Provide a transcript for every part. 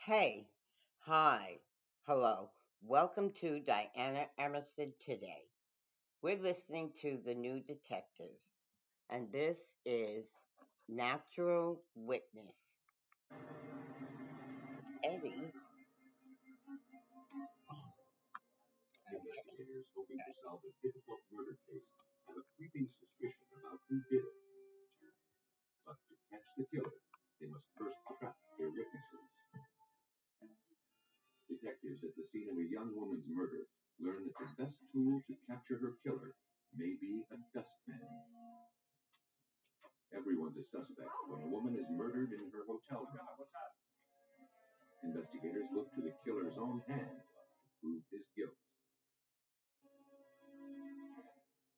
Hey, hi, hello. Welcome to Diana Emerson today. We're listening to The New Detectives, and this is Natural Witness. Eddie. Investigators hoping to solve a difficult murder case have a creeping suspicion about who did it. But to catch the killer, they must first trap their witnesses. Detectives at the scene of a young woman's murder learn that the best tool to capture her killer may be a dustpan. Everyone's a suspect when a woman is murdered in her hotel room. Investigators look to the killer's own hand to prove his guilt.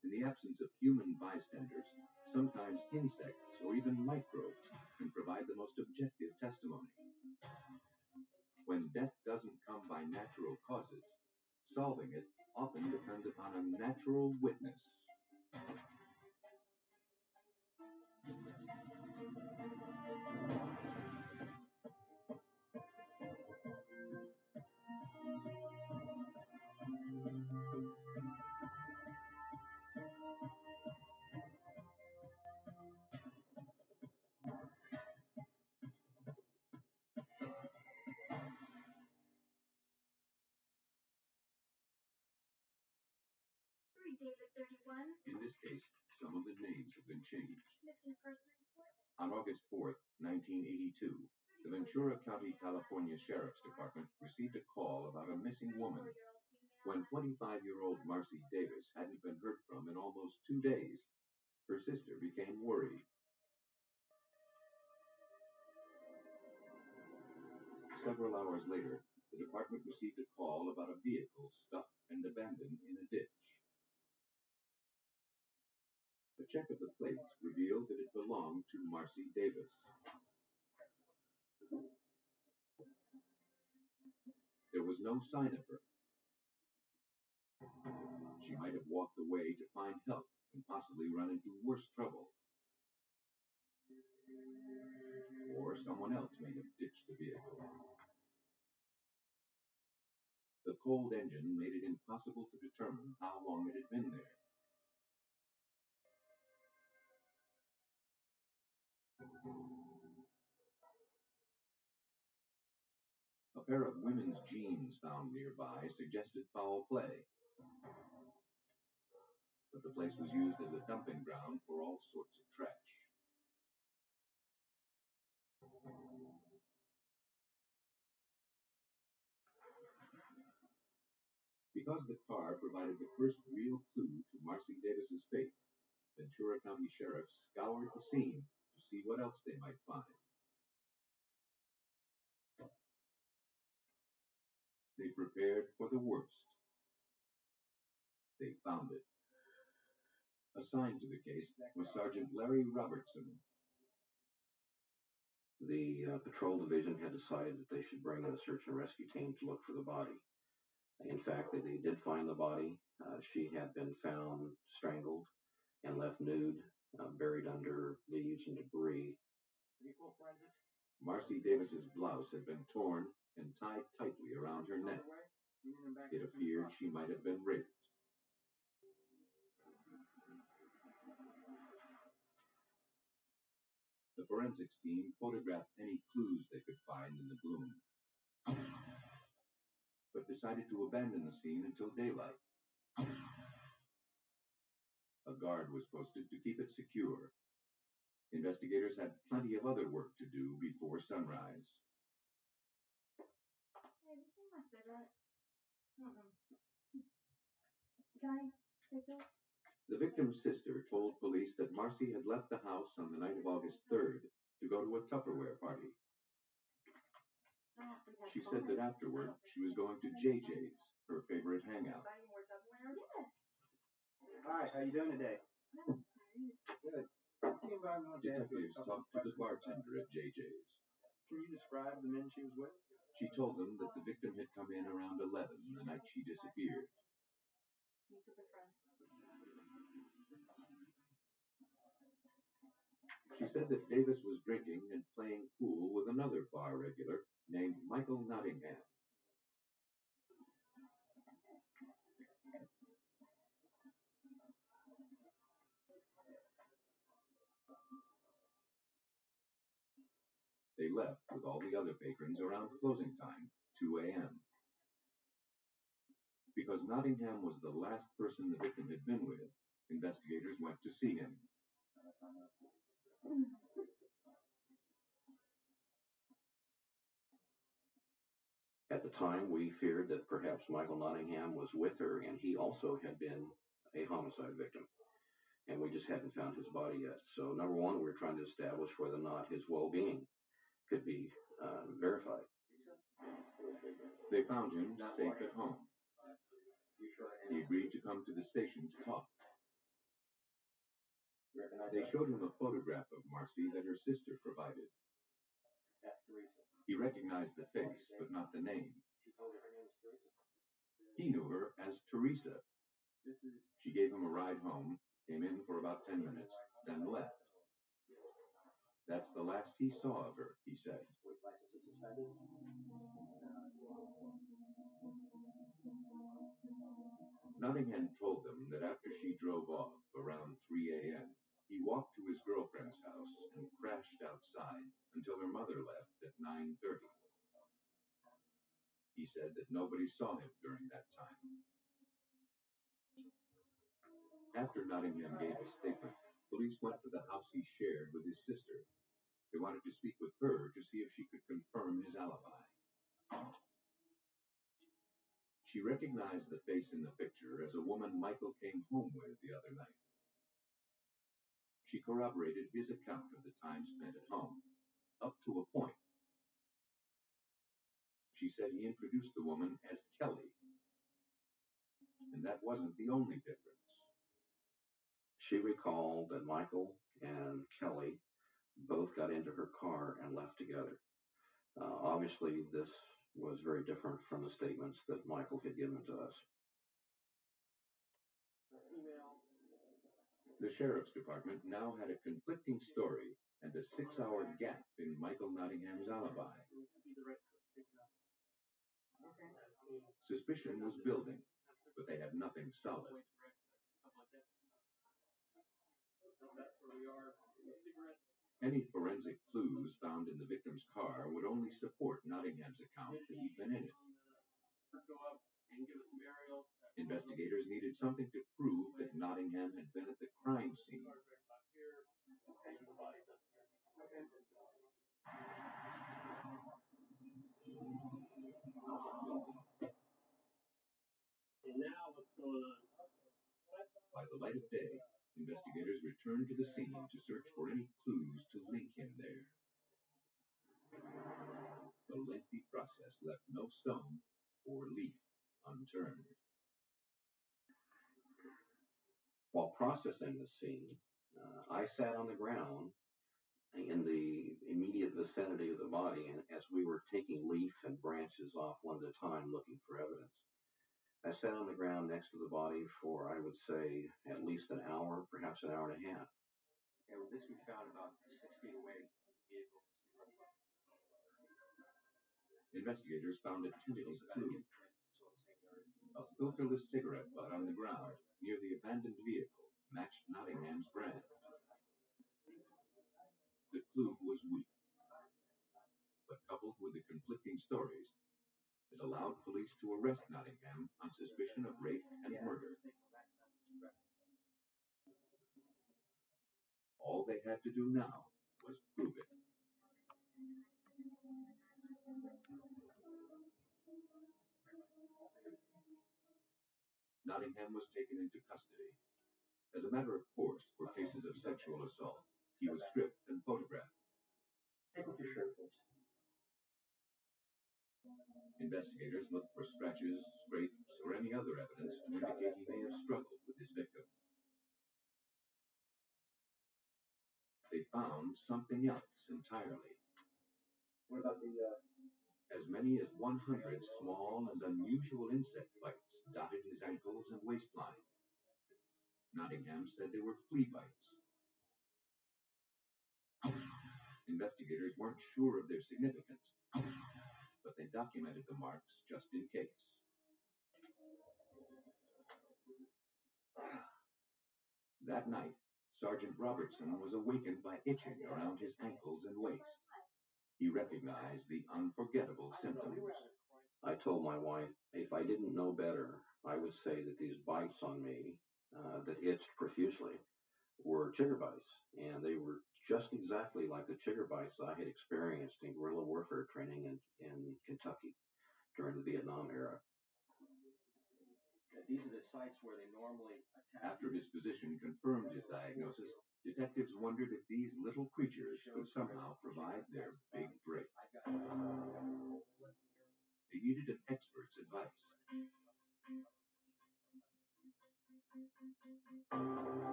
In the absence of human bystanders, sometimes insects or even microbes can provide the most objective testimony. When death doesn't come by natural causes, solving it often depends upon a natural witness. 3 David 31. In this case, some of the names have been changed. On August 4th, 1982, the Ventura County, California Sheriff's Department received a call about a missing woman. When 25-year-old Marcy Davis hadn't been heard from in almost 2 days, her sister became worried. Several hours later, the department received a call about a vehicle stuck and abandoned in a ditch. A check of the plates revealed that it belonged to Marcy Davis. There was no sign of her. She might have walked away to find help and possibly run into worse trouble. Or someone else may have ditched the vehicle. The cold engine made it impossible to determine how long it had been there. A pair of women's jeans found nearby suggested foul play, but the place was used as a dumping ground for all sorts of trash. Because the car provided the first real clue to Marcy Davis's fate, Ventura County sheriffs scoured the scene to see what else they might find. They prepared for the worst. They found it. Assigned to the case was Sergeant Larry Robertson. The patrol division had decided that they should bring in a search and rescue team to look for the body. In fact, they did find the body. She had been found strangled and left nude, buried under leaves and debris. Marcy Davis's blouse had been torn and tied tightly around her neck. It appeared she might have been raped. The forensics team photographed any clues they could find in the gloom, but decided to abandon the scene until daylight. A guard was posted to keep it secure. Investigators had plenty of other work to do before sunrise. Hey, have you seen my cigarette? Can I take this? The victim's sister told police that Marcy had left the house on the night of August 3rd to go to a Tupperware party. She said that afterward she was going to JJ's, her favorite hangout. Yes. Hi, how you doing today? Good. Detectives talked to the bartender at JJ's. Can you describe the men she was with? She told them that the victim had come in around 11 the night she disappeared. Me to the front. She said that Davis was drinking and playing pool with a another bar regular named Michael Nottingham. They left with all the other patrons around closing time, 2 a.m. Because Nottingham was the last person the victim had been with, investigators went to see him. At the time, we feared that perhaps Michael Nottingham was with her and he also had been a homicide victim. And we just hadn't found his body yet. So, number one, we were trying to establish whether or not his well-being could be verified. They found him safe at home. He agreed to come to the station to talk. They showed him a photograph of Marcy that her sister provided. He recognized the face, but not the name. He knew her as Teresa. She gave him a ride home, came in for about 10 minutes, then left. That's the last he saw of her, he said. Nottingham told them that after she drove off around 3 a.m., he walked to his girlfriend's house and crashed outside until her mother left at 9:30. He said that nobody saw him during that time. After Nottingham gave his statement, police went to the house he shared with his sister. They wanted to speak with her to see if she could confirm his alibi. She recognized the face in the picture as a woman Michael came home with the other night. She corroborated his account of the time spent at home, up to a point. She said he introduced the woman as Kelly, and that wasn't the only difference. She recalled that Michael and Kelly both got into her car and left together. Obviously, this was very different from the statements that Michael had given to us. The sheriff's department now had a conflicting story and a 6-hour gap in Michael Nottingham's alibi. Suspicion was building, but they had nothing solid. Any forensic clues found in the victim's car would only support Nottingham's account that he'd been in it. Investigators needed something to prove that Nottingham had been at the crime scene. By the light of day, investigators returned to the scene to search for any clues to link him there. The lengthy process left no stone or leaf unturned. While processing the scene, I sat on the ground in the immediate vicinity of the body, and as we were taking leaf and branches off one at a time looking for evidence, I sat on the ground next to the body for, I would say, at least an hour, perhaps an hour and a half. And this we found about 6 feet away from the vehicle. Investigators found a tentative clue. A filterless cigarette butt on the ground near the abandoned vehicle matched Nottingham's brand. The clue was weak, but coupled with the conflicting stories, it allowed police to arrest Nottingham on suspicion of rape and murder. All they had to do now was prove it. Nottingham was taken into custody. As a matter of course, for cases of sexual assault, he was stripped and photographed. Take off your shirt, please. Investigators looked for scratches, scrapes, or any other evidence to indicate he may have struggled with his victim. They found something else entirely. What about the, As many as 100 small and unusual insect bites dotted his ankles and waistline. Nottingham said they were flea bites. Investigators weren't sure of their significance, but they documented the marks just in case. That night, Sergeant Robertson was awakened by itching around his ankles and waist. He recognized the unforgettable symptoms. I told my wife, if I didn't know better, I would say that these bites on me that itched profusely were chigger bites, and they were just exactly like the chigger bites that I had experienced in guerrilla warfare training in Kentucky during the Vietnam era. These are the sites where they normally attack. After his physician confirmed his diagnosis, detectives wondered if these little creatures could somehow provide their big break. They needed an expert's advice.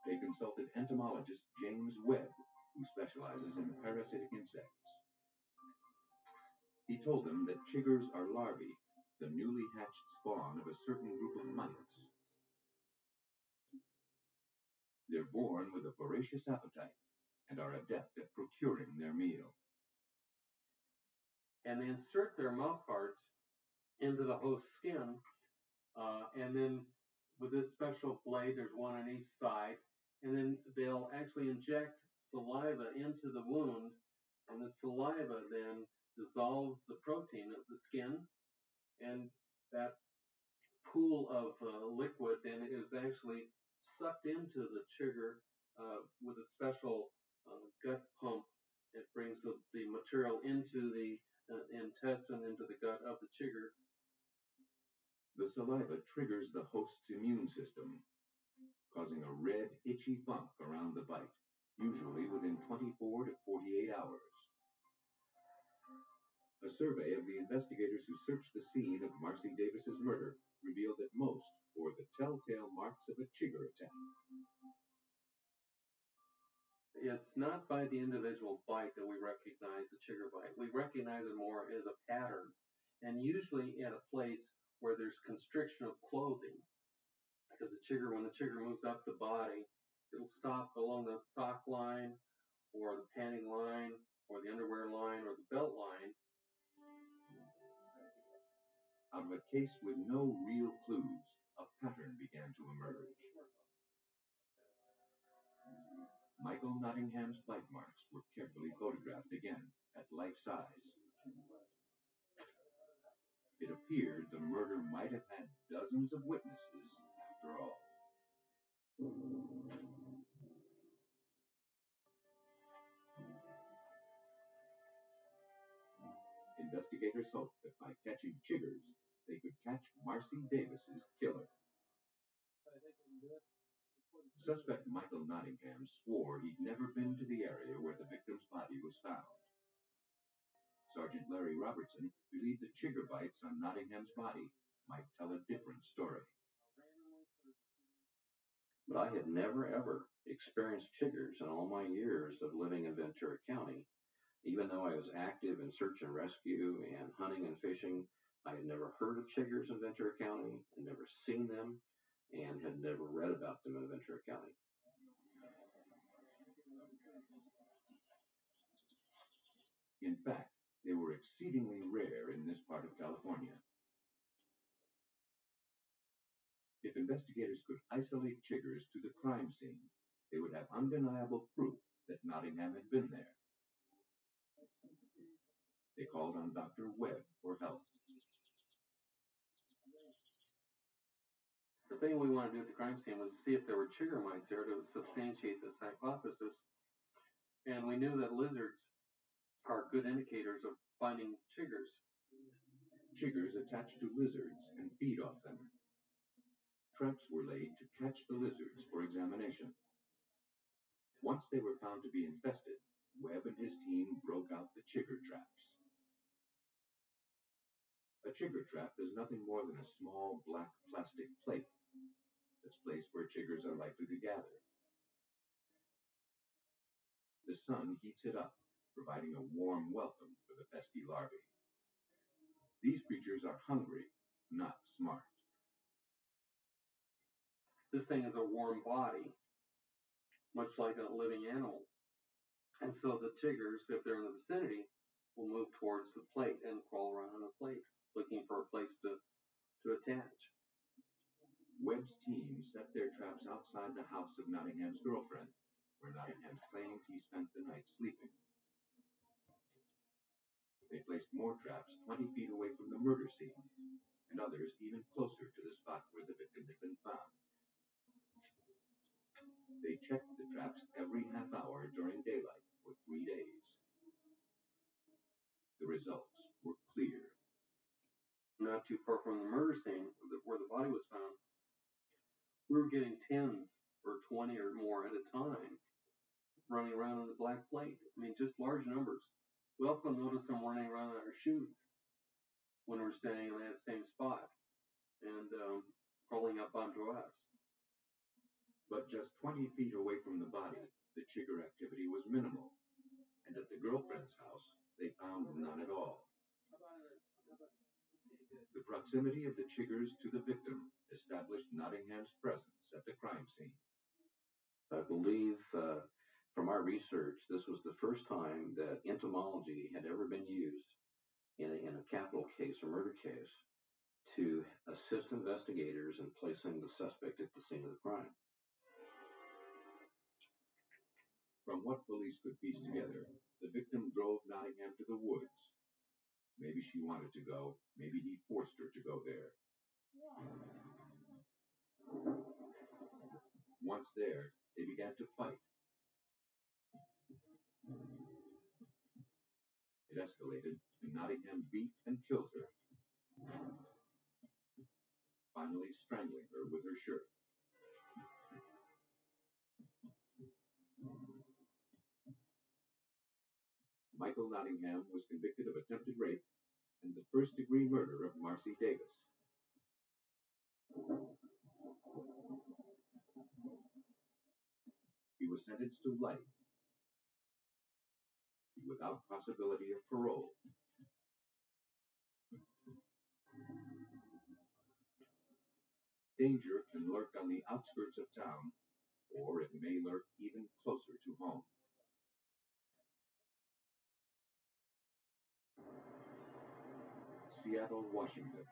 They consulted entomologist James Webb, who specializes in parasitic insects. He told them that chiggers are larvae, the newly hatched spawn of a certain group of mites. They're born with a voracious appetite and are adept at procuring their meal. And they insert their mouth parts into the host skin, and then with this special blade, there's one on each side, and then they'll actually inject saliva into the wound, and the saliva then dissolves the protein of the skin, and that pool of liquid then is actually sucked into the chigger with a special gut pump. It brings the material into the intestine, into the gut of the chigger. The saliva triggers the host's immune system, causing a red, itchy bump around the bite, usually within 24 to 48 hours. A survey of the investigators who searched the scene of Marcy Davis's murder revealed that most bore the telltale marks of a chigger attack. It's not by the individual bite that we recognize the chigger bite. We recognize it more as a pattern, and usually at a place where there's constriction of clothing. Because when the chigger moves up the body, it'll stop along the sock line, or the panting line, or the underwear line, or the belt line. Out of a case with no real clues, a pattern began to emerge. Michael Nottingham's bite marks were carefully photographed again, at life size. It appeared the murder might have had dozens of witnesses after all. Investigators hoped that by catching chiggers, they could catch Marcy Davis's killer. Suspect Michael Nottingham swore he'd never been to the area where the victim's body was found. Sergeant Larry Robertson believed the chigger bites on Nottingham's body might tell a different story. But I had never, ever experienced chiggers in all my years of living in Ventura County. Even though I was active in search and rescue and hunting and fishing, I had never heard of chiggers in Ventura County, had never seen them, and had never read about them in Ventura County. In fact, they were exceedingly rare in this part of California. If investigators could isolate chiggers to the crime scene, they would have undeniable proof that Nottingham had been there. They called on Dr. Webb for help. The thing we wanted to do at the crime scene was see if there were chigger mites there to substantiate this hypothesis. And we knew that lizards are good indicators of finding chiggers. Chiggers attach to lizards and feed off them. Traps were laid to catch the lizards for examination. Once they were found to be infested, Webb and his team broke out the chigger traps. A chigger trap is nothing more than a small black plastic plate that's placed where chiggers are likely to gather. The sun heats it up, providing a warm welcome for the pesky larvae. These creatures are hungry, not smart. This thing is a warm body, much like a living animal. And so the chiggers, if they're in the vicinity, will move towards the plate and crawl around on the plate, looking for a place to attach. Webb's team set their traps outside the house of Nottingham's girlfriend, where Nottingham claimed he spent the night sleeping. They placed more traps 20 feet away from the murder scene, and others even closer to the spot where the victim had been found. They checked the traps every half hour during daylight for 3 days. The results were clear. Not too far from the murder scene, where the body was found, we were getting 10s or 20 or more at a time running around on the black plate. I mean, just large numbers. We also noticed them running around in our shoes when we were standing in that same spot and crawling up onto us. But just 20 feet away from the body, the chigger activity was minimal, and at the girlfriend's house, they found none at all. The proximity of the chiggers to the victim established Nottingham's presence at the crime scene. I believe from our research, this was the first time that entomology had ever been used in a capital case or murder case to assist investigators in placing the suspect at the scene of the crime. From what police could piece together, the victim drove Nottingham to the woods. Maybe she wanted to go, maybe he forced her to go there. Once there, they began to fight. It escalated, and Nottingham beat and killed her, finally strangling her with her shirt. Michael Nottingham was convicted of attempted rape and the first-degree murder of Marcy Davis. He was sentenced to life without possibility of parole. Danger can lurk on the outskirts of town, or it may lurk even closer to home. Seattle, Washington.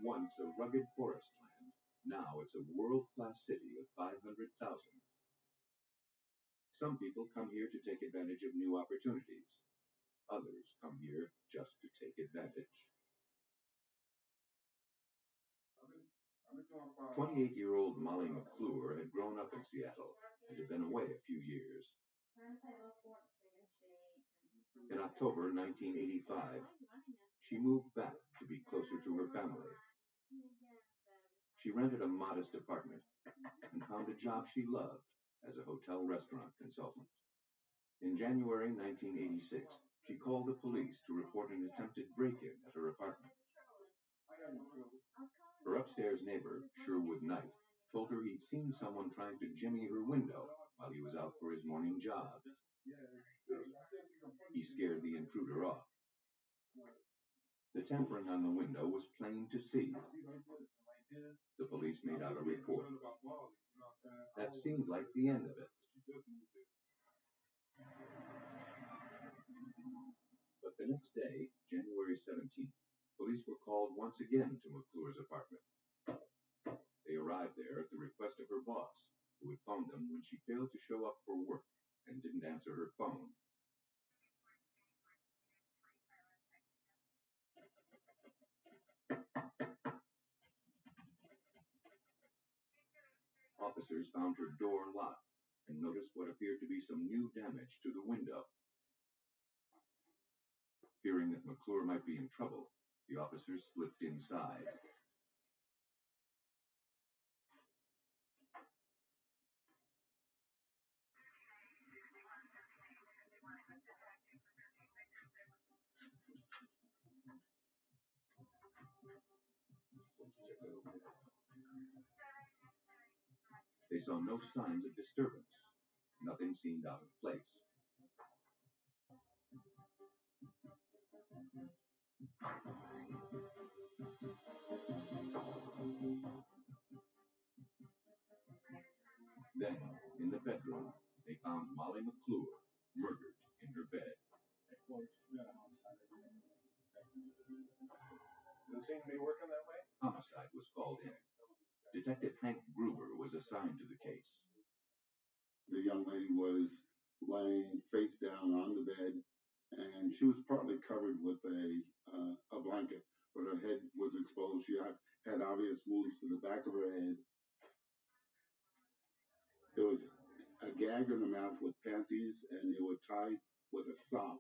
Once a rugged forest land, now it's a world-class city of 500,000. Some people come here to take advantage of new opportunities. Others come here just to take advantage. 28-year-old Molly McClure had grown up in Seattle and had been away a few years. In October 1985, she moved back to be closer to her family. She rented a modest apartment and found a job she loved as a hotel restaurant consultant. In January 1986, she called the police to report an attempted break-in at her apartment. Her upstairs neighbor, Sherwood Knight, told her he'd seen someone trying to jimmy her window while he was out for his morning jog. He scared the intruder off. The tampering on the window was plain to see. The police made out a report. That seemed like the end of it. But the next day, January 17th, police were called once again to McClure's apartment. They arrived there at the request of her boss, who had phoned them when she failed to show up for work and didn't answer her phone. Officers found her door locked and noticed what appeared to be some new damage to the window. Fearing that McClure might be in trouble, the officers slipped inside. They saw no signs of disturbance. Nothing seemed out of place. Then, in the bedroom, found Molly McClure murdered in her bed. Doesn't seem to be working that way. Homicide was called in. Detective Hank Gruber was assigned to the case. The young lady was laying face down on the bed, and she was partly covered with a blanket, but her head was exposed. She had obvious wounds to the back of her head. There was a gag in her mouth with panties, and they were tied with a sock.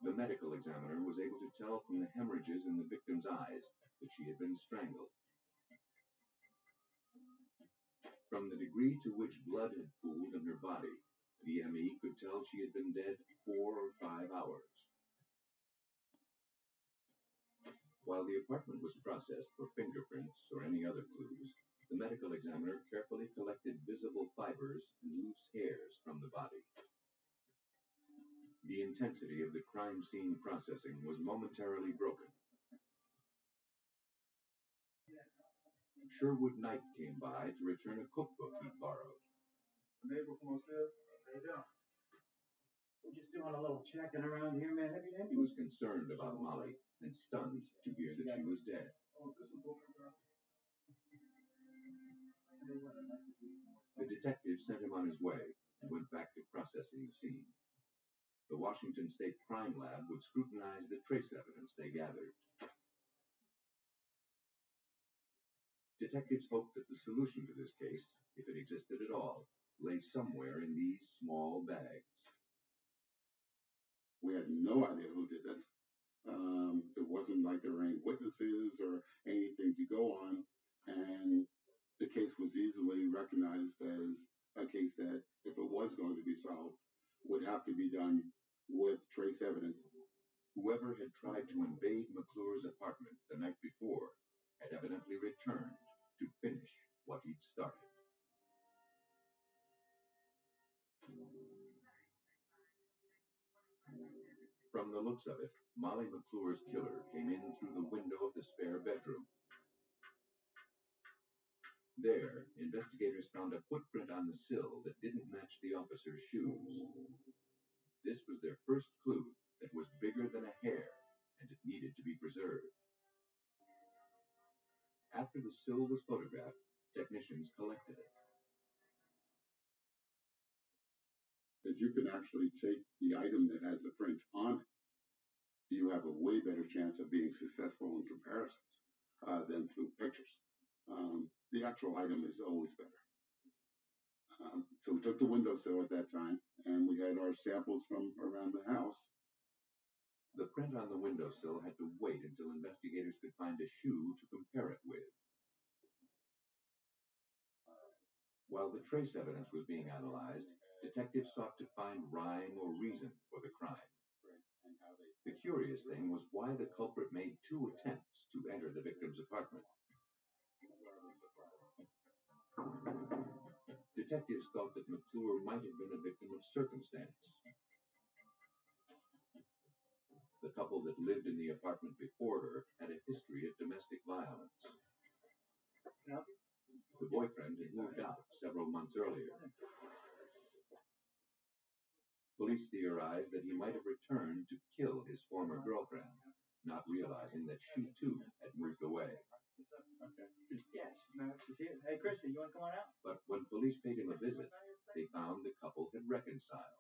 The medical examiner was able to tell from the hemorrhages in the victim's eyes that she had been strangled. From the degree to which blood had pooled in her body, the ME could tell she had been dead 4 or 5 hours. While the apartment was processed for fingerprints or any other clues, the medical examiner carefully collected visible fibers and loose hairs from the body. The intensity of the crime scene processing was momentarily broken. Sherwood Knight came by to return a cookbook he'd borrowed. A neighbor from upstairs? How you doing? We're just doing a little checking around here, man. Have you He was concerned about Molly and stunned to hear that she was dead. The detective sent him on his way and went back to processing the scene. The Washington State Crime Lab would scrutinize the trace evidence they gathered. Detectives hoped that the solution to this case, if it existed at all, lay somewhere in these small bags. We had no idea who did this. It wasn't like there were any witnesses or anything to go on, and the case was easily recognized as a case that, if it was going to be solved, would have to be done with trace evidence. Whoever had tried to invade McClure's apartment the night before had evidently returned to finish what he'd started. From the looks of it, Molly McClure's killer came in through the window of the spare bedroom. There, investigators found a footprint on the sill that didn't match the officer's shoes. This was their first clue that was bigger than a hair, and it needed to be preserved. After the sill was photographed, technicians collected it. If you can actually take the item that has the print on it, you have a way better chance of being successful in comparisons than through pictures. The actual item is always better. So we took the windowsill at that time, and we had our samples from around the house. The print on the windowsill had to wait until investigators could find a shoe to compare it with. While the trace evidence was being analyzed, detectives sought to find rhyme or reason for the crime. The curious thing was why the culprit made 2 attempts to enter the victim's apartment. Detectives thought that McClure might have been a victim of circumstance. The couple that lived in the apartment before her had a history of domestic violence. The boyfriend had moved out several months earlier. Police theorized that he might have returned to kill his former girlfriend, not realizing that she too had moved away. Yes, she's here. Hey, Christy, you want to come on out? But when police paid him a visit, they found the couple had reconciled.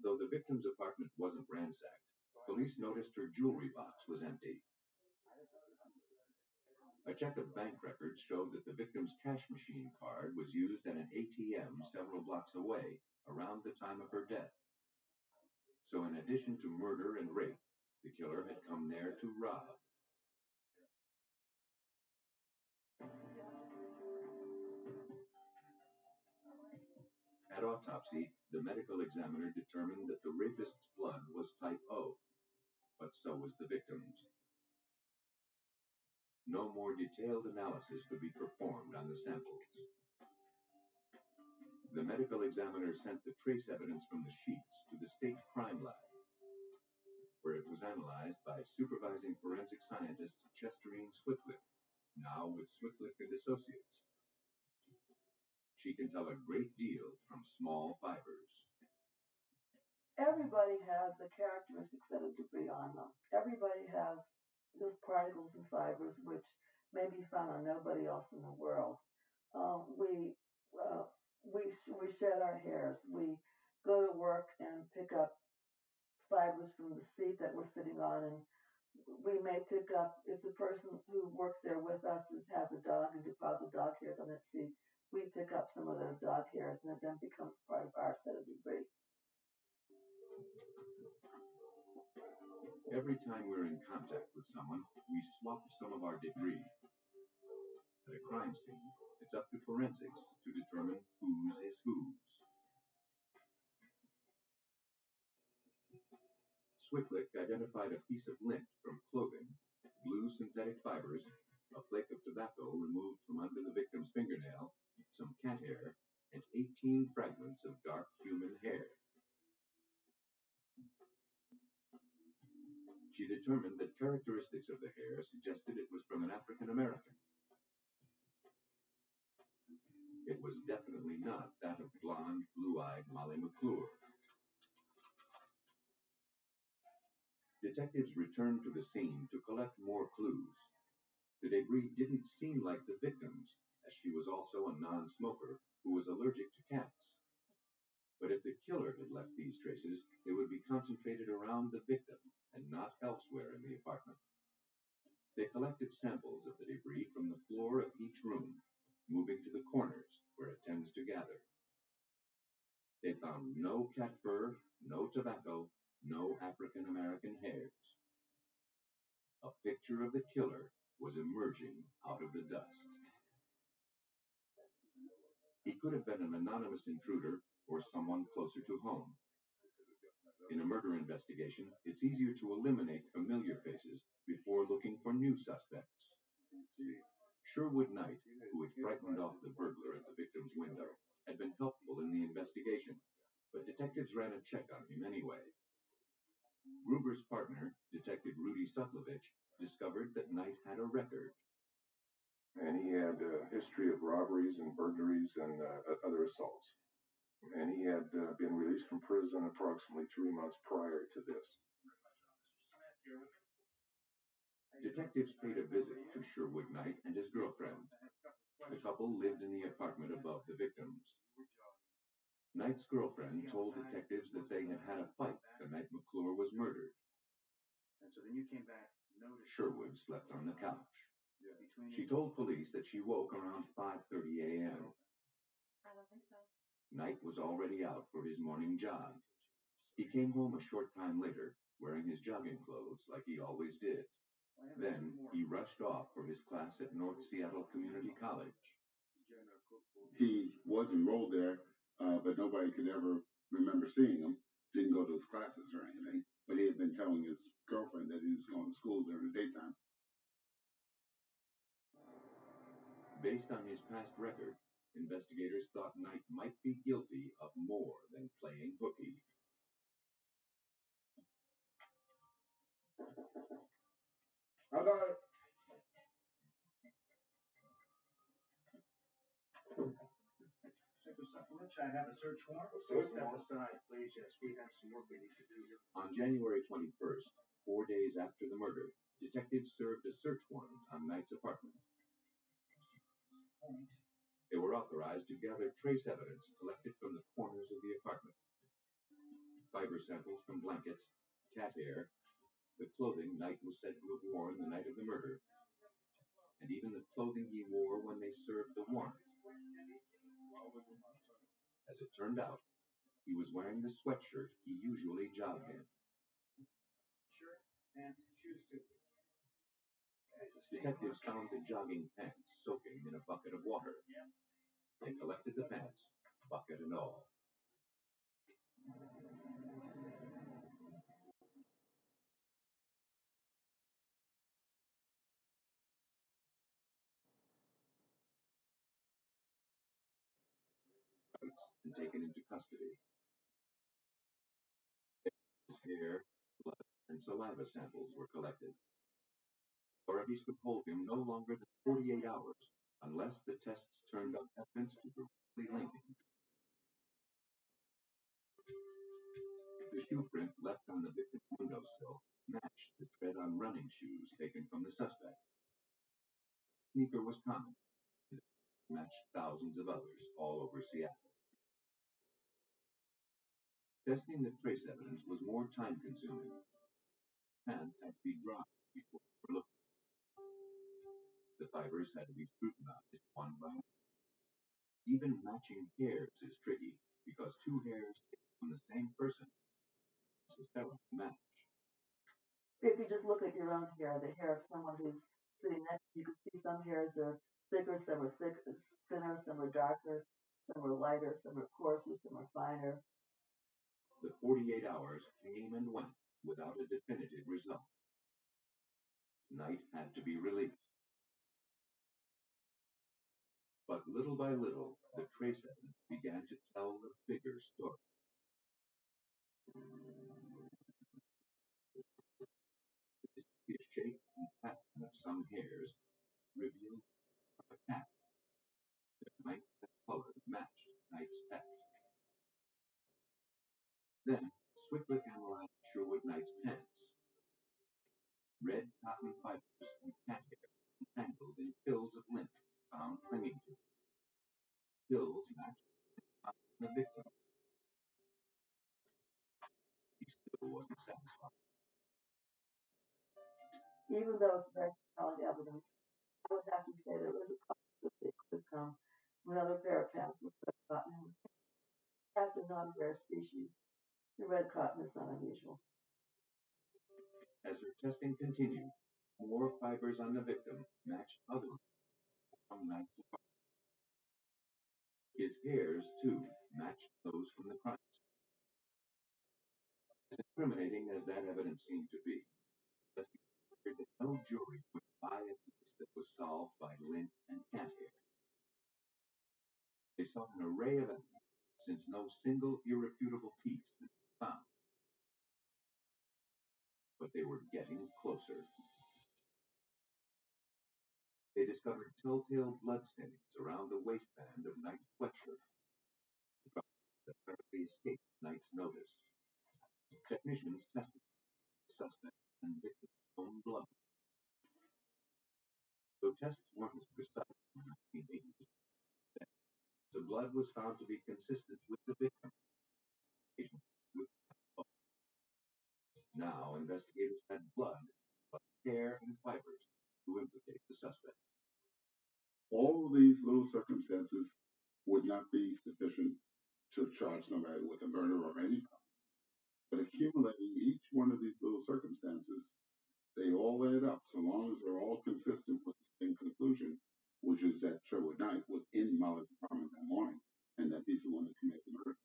Though the victim's apartment wasn't ransacked, police noticed her jewelry box was empty. A check of bank records showed that the victim's cash machine card was used at an ATM several blocks away around the time of her death. So in addition to murder and rape, the killer had come there to rob. At autopsy, the medical examiner determined that the rapist's blood was type O, but so was the victim's. No more detailed analysis could be performed on the samples. The medical examiner sent the trace evidence from the sheets to the state crime lab. where it was analyzed by supervising forensic scientist Chesterine Swicklick, now with Swicklick and Associates. She can tell a great deal from small fibers. Everybody has the characteristics that are debris on them. Everybody has those particles and fibers which may be found on nobody else in the world. We shed our hairs. We go to work and pick up fibers from the seat that we're sitting on, and we may pick up, if the person who worked there with us has a dog and deposits dog hairs on that seat, we pick up some of those dog hairs, and it then becomes part of our set of debris. Every time we're in contact with someone, we swap some of our debris. At a crime scene, it's up to forensics to determine whose is whose. Swicklick identified a piece of lint from clothing, blue synthetic fibers, a flake of tobacco removed from under the victim's fingernail, some cat hair, and 18 fragments of dark human hair. She determined that characteristics of the hair suggested it was from an African American. It was definitely not that of blonde, blue-eyed Molly McClure. Detectives returned to the scene to collect more clues. The debris didn't seem like the victim's, as she was also a non-smoker who was allergic to cats. But if the killer had left these traces, they would be concentrated around the victim and not elsewhere in the apartment. They collected samples of the debris from the floor of each room, moving to the corners where it tends to gather. They found no cat fur, no tobacco, no African American hairs. A picture of the killer was emerging out of the dust. He could have been an anonymous intruder or someone closer to home. In a murder investigation, it's easier to eliminate familiar faces before looking for new suspects. Sherwood Knight, who had frightened off the burglar at the victim's window, had been helpful in the investigation, but detectives ran a check on him anyway. Gruber's partner, Detective Rudy Sutlovich, discovered that Knight had a record. And he had a history of robberies and burglaries and other assaults. And he had been released from prison approximately 3 months prior to this. Detectives paid a visit to Sherwood Knight and his girlfriend. The couple lived in the apartment above the victims. Knight's girlfriend told detectives that they had had a fight the night McClure was murdered. And so then you came back. Sherwood slept on the couch. She told police that she woke around 5:30 a.m. I don't think so. Knight was already out for his morning jog. He came home a short time later, wearing his jogging clothes like he always did. Then he rushed off for his class at North Seattle Community College. He was enrolled there, but nobody could ever remember seeing him. Didn't go to his classes or anything, but he had been telling his girlfriend that he was going to school during the daytime. Based on his past record, investigators thought Knight might be guilty of more than playing hooky. How about it? I have a search warrant. So step aside, please. Yes, we have some work we need to do here. On January 21st, 4 days after the murder, detectives served a search warrant on Knight's apartment. They were authorized to gather trace evidence collected from the corners of the apartment. Fiber samples from blankets, cat hair, the clothing Knight was said to have worn the night of the murder, and even the clothing he wore when they served the warrant. As it turned out, he was wearing the sweatshirt he usually jogged in. Shirt, pants, shoes too. Detectives found the jogging pants soaking in a bucket of water. They collected the pants, bucket and all. And taken into custody. His hair, blood, and and saliva samples were collected. Authorities could hold him no longer than 48 hours unless the tests turned up evidence to directly link him. The shoe print left on the victim's windowsill matched the tread on running shoes taken from the suspect. The sneaker was common, and matched thousands of others all over Seattle. Testing the trace evidence was more time-consuming. Pants had to be dried before they were looked at. The fibers had to be scrutinized one by one. Even matching hairs is tricky because two hairs taken from the same person necessarily match. If you just look at your own hair, the hair of someone who's sitting next, you can see some hairs are thicker, some are thinner, some are darker, some are lighter, some are coarser, some are finer. The 48 hours came and went without a definitive result. Knight had to be released. But little by little, the trace evidence began to tell the bigger story. The shape and pattern of some hairs revealed a cat. The length and color matched Knight's pet. Then Swicklet analyzed Sherwood Knight's pants. Red cotton fibers and cat hair entangled in pills of lint found clinging to it. Pills matched the victim. He still wasn't satisfied. Even though it's very compelling evidence, I would have to say there was a possibility it could have come from another pair of pants with red cotton. Cats are not a rare species. The red cotton is not unusual. As her testing continued, more fibers on the victim matched other from Knight's apartment. His hairs, too, matched those from the crime. As incriminating as that evidence seemed to be, investigators feared that no jury would buy a case that was solved by lint and cat hair. They sought an array of evidence, since no single irrefutable piece had been found. But they were getting closer. They discovered telltale bloodstains around the waistband of Knight's sweatshirt, that barely escaped Knight's notice. Technicians tested the suspect and victim's own blood. Though tests weren't as precise in the 1980s, the blood was found to be consistent with the victim. With now, investigators had blood, but hair and fibers to implicate the suspect. All of these little circumstances would not be sufficient to charge somebody with a murder or any crime. But accumulating each one of these little circumstances, they all add up so long as they're all consistent with the same conclusion, which is that Sherwood Knight was in Molly's apartment that morning and that he's the one that committed the murder.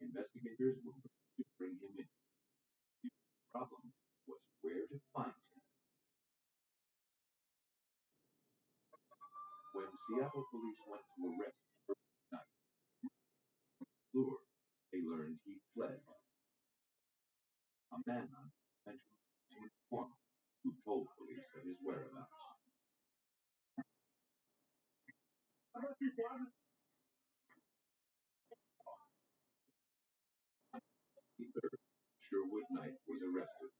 Investigators were ready to bring him in. The problem was where to find him. When Seattle police went to arrest Sherwood Knight, lure, they learned he fled. A man eventually to an informant who told police of his whereabouts. The third, Sherwood Knight was arrested.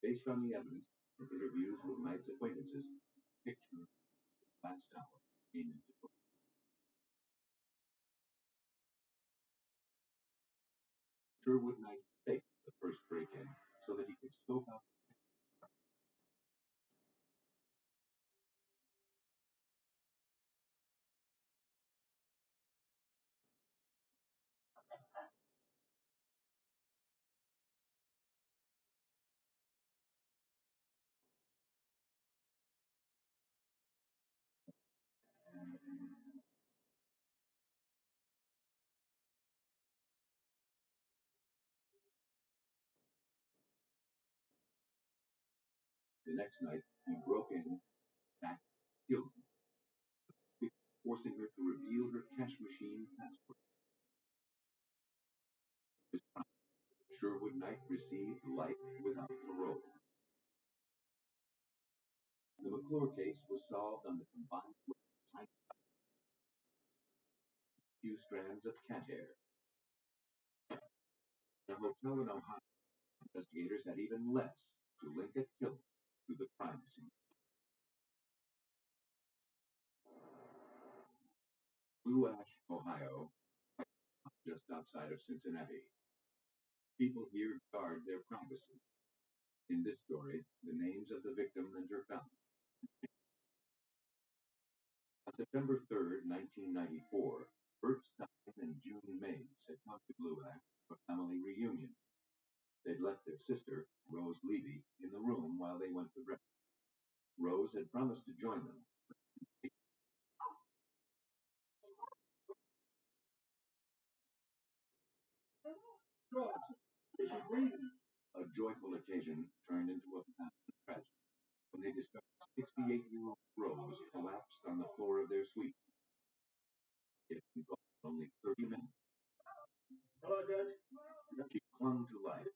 Based on the evidence from interviews with Knight's acquaintances, a picture of the last hour came into play. Sherwood Knight faked the first break-in so that he could scope out. The next night, he broke in, attacked, killed him. forcing her to reveal her cash machine password. This time, Sherwood Knight received life without parole. The McClure case was solved on the combined weight of tiny few strands of cat hair. In a hotel in Ohio, investigators had even less to link a killer to the crime scene. Blue Ash, Ohio, just outside of Cincinnati. People here guard their privacy. In this story, the names of the victim and her family. On September 3rd, 1994, Bert Stein and June Mays had come to Blue Ash for a family reunion. They'd left their sister, Rose Levy, in the room while they went to breakfast. Rose had promised to join them. A joyful occasion turned into a family tragedy when they discovered 68-year-old Rose collapsed on the floor of their suite. It had been gone only 30 minutes. Hello, Judge. She clung to life,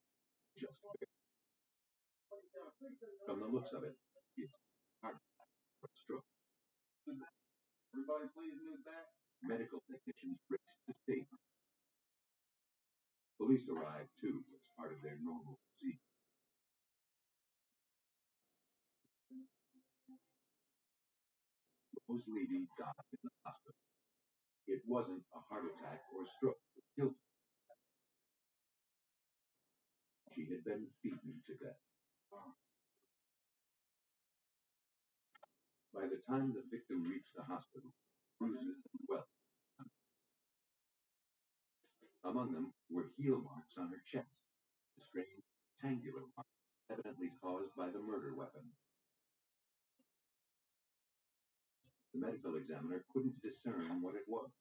just barely. From the looks of it, it's hard for a stroke. Everybody please move back. Medical technicians raced to save her. Police arrived too as part of their normal procedure. Rose Levy died in the hospital. It wasn't a heart attack or stroke that killed her. She had been beaten to death. By the time the victim reached the hospital, bruises and welts. Among them were heel marks on her chest, a strange, rectangular mark, evidently caused by the murder weapon. The medical examiner couldn't discern what it was.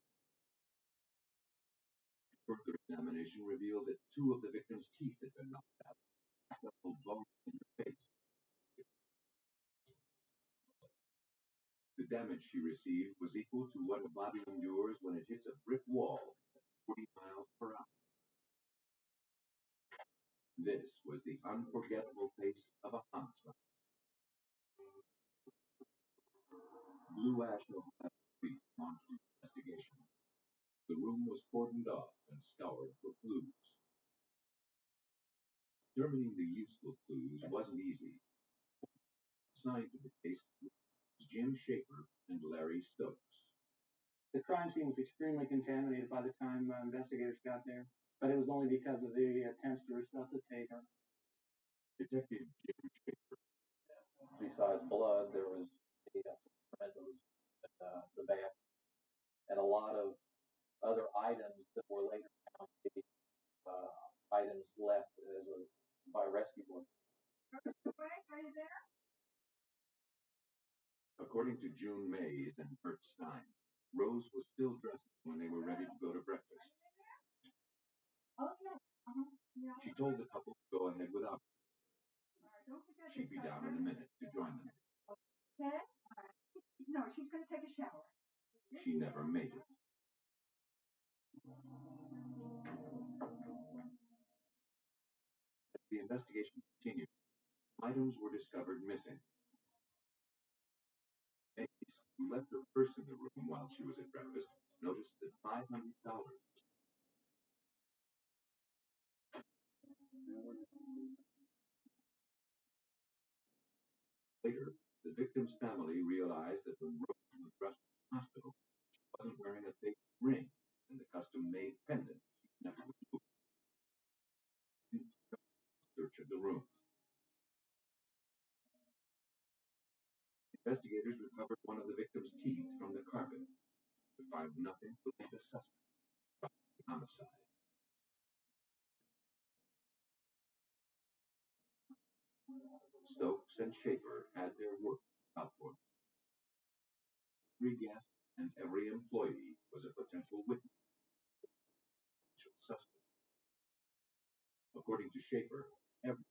Further examination revealed that two of the victim's teeth had been knocked out, several bones in her face. The damage she received was equal to what a body endures when it hits a brick wall at 40 miles per hour. This was the unforgettable face of a homicide. Blue Ash, Ohio police launched an investigation. The room was cordoned off and scoured for clues. Determining the useful clues wasn't easy. Assigned to the case was Jim Schaefer and Larry Stokes. The crime scene was extremely contaminated by the time investigators got there, but it was only because of the attempts to resuscitate her. Detective Jim Schaefer. Besides blood, there was mementos, the bath, and a lot of other items that were later found to be items left by rescue workers. According to June Mays and Bert Stein, Rose was still dressing when they were ready to go to breakfast. She told the couple to go ahead without her. She'd be down in a minute to join them. No, she's going to take a shower. She never made it. As the investigation continued, items were discovered missing. Mays, who left her purse in the room while she was at breakfast, noticed that $500. Later, the victim's family realized that when Rose was rushed to the hospital, she wasn't wearing a fake ring and the custom-made pendant she never removed. Search of the rooms. Investigators recovered one of the victim's teeth from the carpet, but found nothing to link a suspect to the homicide. Stokes and Schaefer had their work out for them. Every guest and every employee was a potential witness, potential suspect. According to Schaefer, every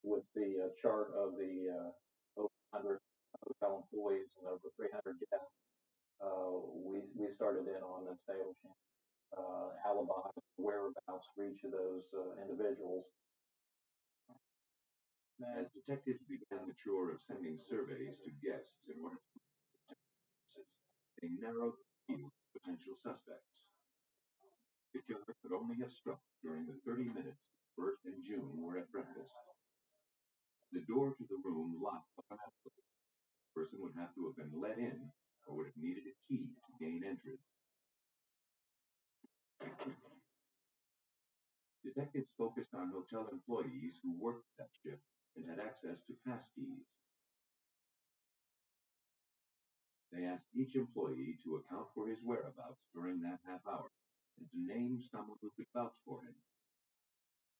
With the chart of the over 100 hotel employees and over 300 guests, we started in on establishing alibis, whereabouts for each of those individuals. As detectives began the chore of sending surveys to guests in order to they narrowed the field of potential suspects. The killer could only have struck during the 30 minutes Bert and June were at breakfast. The door to the room locked automatically. The person would have to have been let in or would have needed a key to gain entry. Detectives focused on hotel employees who worked that shift and had access to passkeys. They asked each employee to account for his whereabouts during that half hour and to name someone who could vouch for him.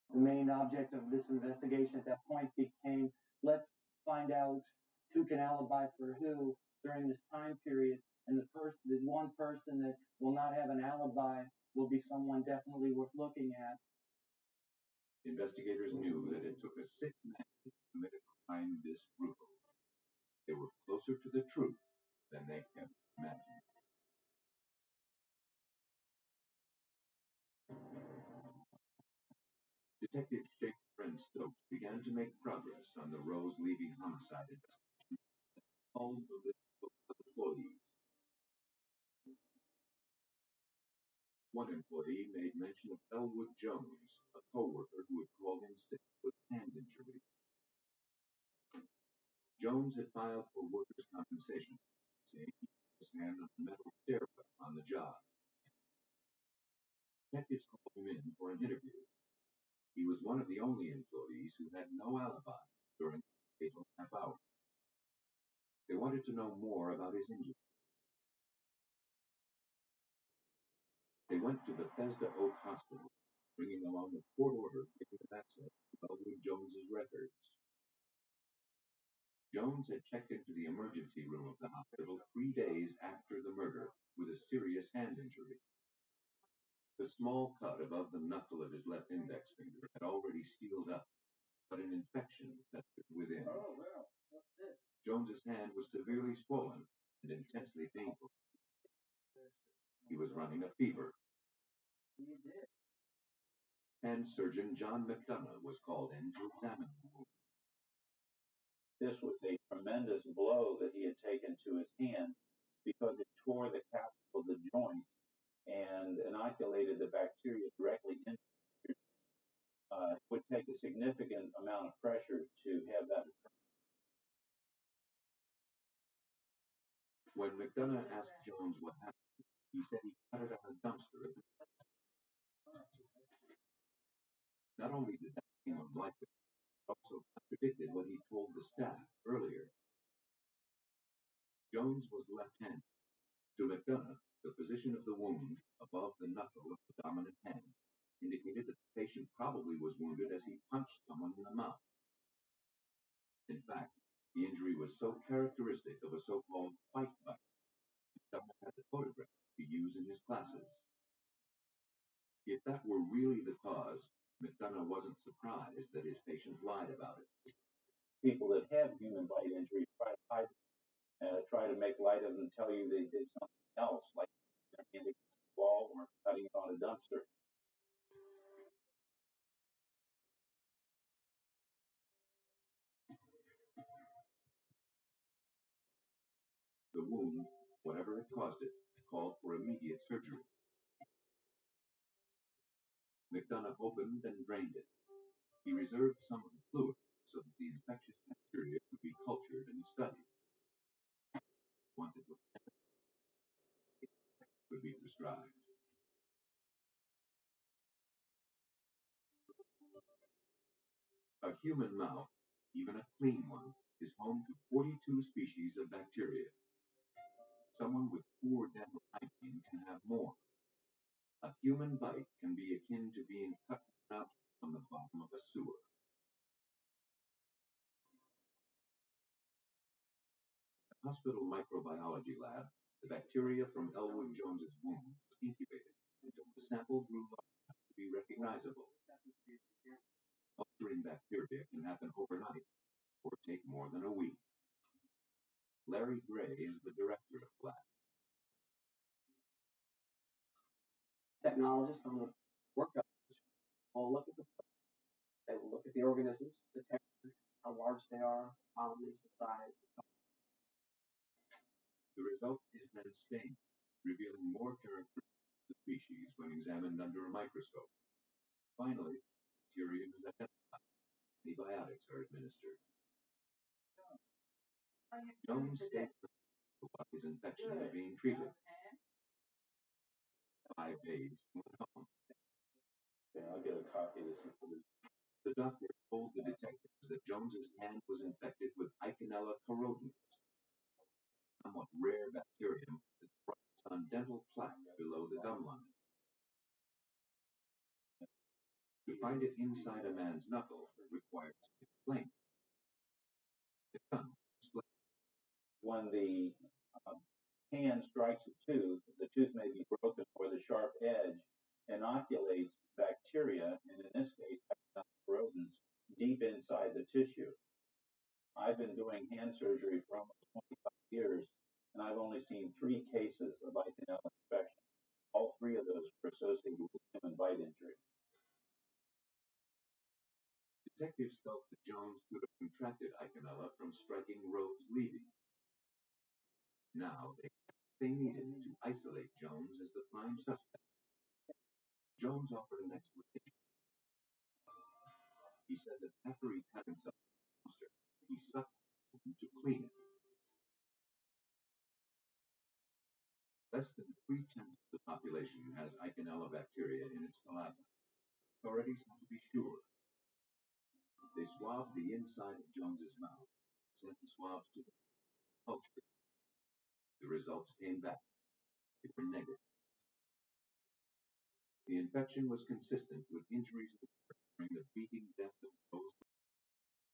The main object of this investigation at that point became, let's find out who can alibi for who during this time period. And the one person that will not have an alibi will be someone definitely worth looking at. Investigators knew that it took a sick man to commit a crime this brutal. They were closer to the truth than they ever imagined. Detective Schaefer and Stokes began to make progress on the Rose-Levy homicide investigation, called the list of employees. One employee made mention of Elwood Jones, a co-worker who had called in sick with a hand injury. Jones had filed for workers' compensation, saying he had his hand on a metal stair on the job. Detectives called him in for an interview. He was one of the only employees who had no alibi during the fatal half hour. They wanted to know more about his injury. They went to Bethesda Oak Hospital, bringing along a court order giving them access to Elwood Jones's records. Jones had checked into the emergency room of the hospital 3 days after the murder with a serious hand injury. The small cut above the knuckle of his left index finger had already sealed up, but an infection festered within. Oh, well, what's this? Jones's hand was severely swollen and intensely painful. He was running a fever. You did. Hand surgeon John McDonough was called in to examine the wound. This was a tremendous blow that he had taken to his hand because it tore the capsule of the joint and inoculated the bacteria directly into it. It would take a significant amount of pressure to have that occur. When McDonough asked Jones what happened, he said he cut it on a dumpster. Not only did that seem unlikely, it also contradicted what he told the staff earlier. Jones was left-handed. To McDonough, the position of the wound above the knuckle of the dominant hand indicated that the patient probably was wounded as he punched someone in the mouth. In fact, the injury was so characteristic of a so-called fight bite, McDonough had a photograph to use in his classes. If that were really the cause, McDonough wasn't surprised that his patient lied about it. People that have human bite injuries try to hide, try to make light of them and tell you they did something else, like their hand against the wall or cutting it on a dumpster. The wound, whatever it caused it, called for immediate surgery. McDonough opened and drained it. He reserved some of the fluid so that the infectious bacteria could be cultured and studied. Once it was it could be prescribed. A human mouth, even a clean one, is home to 42 species of bacteria. Someone with poor dental hygiene can have more. A human bite can be akin to being cut out from the bottom of a sewer. In the hospital microbiology lab, the bacteria from Elwood Jones's wound was incubated until the sample grew large enough to be recognizable. Culturing bacteria can happen overnight or take more than a week. Larry Gray is the director of lab. Technologists on the workup will look at they will look at the organisms, the texture, how large they are, colonies, the size. The result is then stained, revealing more characteristics of the species when examined under a microscope. Finally, bacteria is identified. Antibiotics are administered. Jones states while his infection was being treated. 5 days he went home. Okay, I'll get a copy of this. The doctor told the detectives that Jones's hand was infected with Eikenella corrodens, a somewhat rare bacterium that thrives on dental plaque below the gum line. To find it inside a man's knuckle requires explaining. The gun explains. When the hand strikes a tooth, the tooth may be broken or the sharp edge inoculates bacteria, and in this case, rodents, deep inside the tissue. I've been doing hand surgery for almost 25 years, and I've only seen 3 cases of Eikenella infection. All 3 of those were associated with human bite injury. Detectives felt that Jones could have contracted Eikenella from striking Rose Levy. Now they needed to isolate Jones as the prime suspect. Jones offered an explanation. He said that after he cut himself in the dumpster, he sucked to clean it. Less than 0.3% of the population has Eikenella bacteria in its saliva. Authorities had to be sure. They swabbed the inside of Jones's mouth, sent the swabs to the culture. The results came back. They were negative. The infection was consistent with injuries